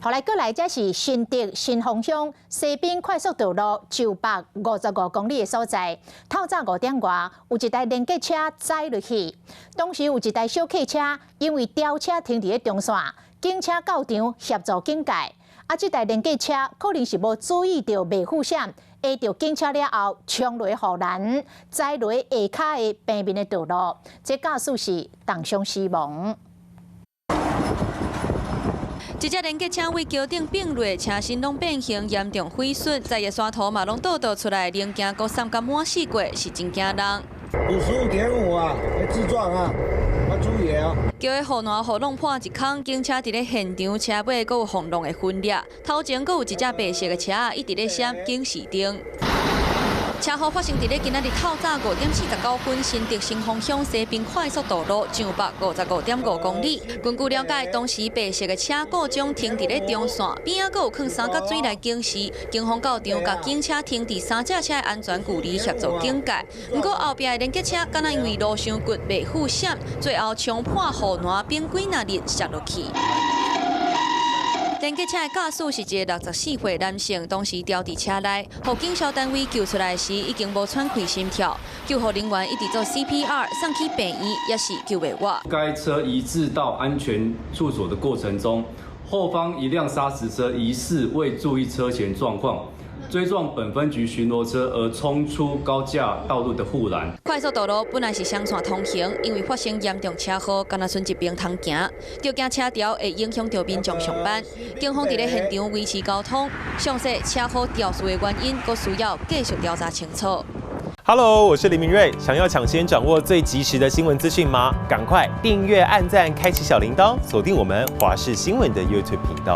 后来过来，这是新竹新丰乡西滨快速道路955公里的所在。透早5点外，有一台连结车载落去，当时有一台小客车因为吊车停伫咧中线，警车到场协助警戒。这台连结车可能是无注意到未护线，下着警车了后冲落护栏，载落下骹的平面的道路，这驾驶是当场死亡。 一只连结车为桥顶并落，车身拢变形，严重毁损。在野山头嘛拢倒出来，零件搁三甲满死过，是真惊人。55.5啊，自撞啊，要注意哦。叫的护栏互弄破一空，警车伫咧现场，车尾搁有轰隆的分裂。头前搁有一只白色的车一直咧闪警示灯。 车祸发生伫咧今仔日透早5点49分，新竹新丰乡西滨快速道路955.5公里。根据了解，当时白色的车故障停伫咧中线，边仔搁有放3角水来警示。警方到场，甲警车停伫3只车的安全距离协助警戒。不过后壁的连结车敢若因为路伤骨未护线，最后冲破护栏，变几那日摔落去。 连结车的驾驶是一个64岁男性，当时吊伫车内，互警消单位救出来时已经无喘气心跳，救护人员一直做 CPR， 送去病院也是救袂活。该车移至到安全处所的过程中，后方一辆砂石车疑似未注意车前状况。 追撞本分局巡逻车而冲出高架道路的护栏。快速道路本来是双线通行，因为发生严重车祸，敢若剩一边通行，就惊车潮会影响到民众上班。警方伫咧现场维持交通，详细车祸肇事的原因，佫需要继续调查清楚。 Hello， 我是林明瑞。想要抢先掌握最及时的新闻资讯吗？赶快订阅、按赞、开启小铃铛，锁定我们华视新闻的 YouTube 频道。